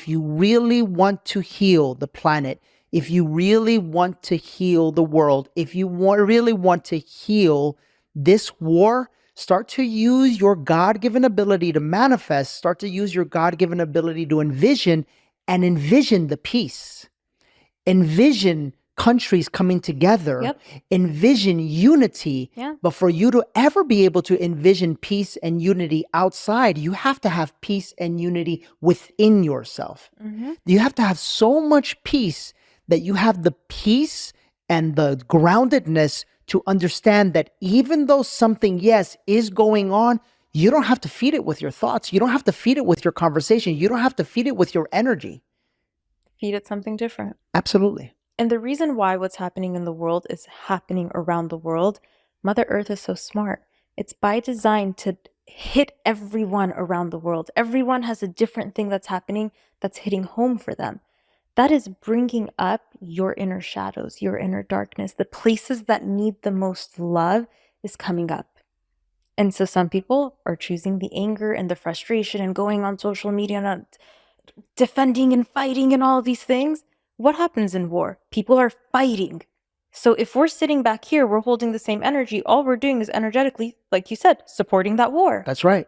if you really want to heal the planet, if you really want to heal the world, if you really want to heal this war, start to use your God-given ability to manifest, start to use your God-given ability to envision, and envision the peace. Envision countries coming together, Yep. envision unity. Yeah. But for you to ever be able to envision peace and unity outside, you have to have peace and unity within yourself. You have to have so much peace that you have the peace and the groundedness to understand that even though something, yes, is going on, you don't have to feed it with your thoughts. You don't have to feed it with your conversation. You don't have to feed it with your energy. Feed it something different. Absolutely. And the reason why what's happening in the world is happening around the world, Mother Earth is so smart. It's by design to hit everyone around the world. Everyone has a different thing that's happening that's hitting home for them. That is bringing up your inner shadows, your inner darkness. The places that need the most love is coming up. And so some people are choosing the anger and the frustration and going on social media and defending and fighting and all of these things. What happens in war? People are fighting. So if we're sitting back here, we're holding the same energy. All we're doing is energetically, like you said, supporting that war. That's right.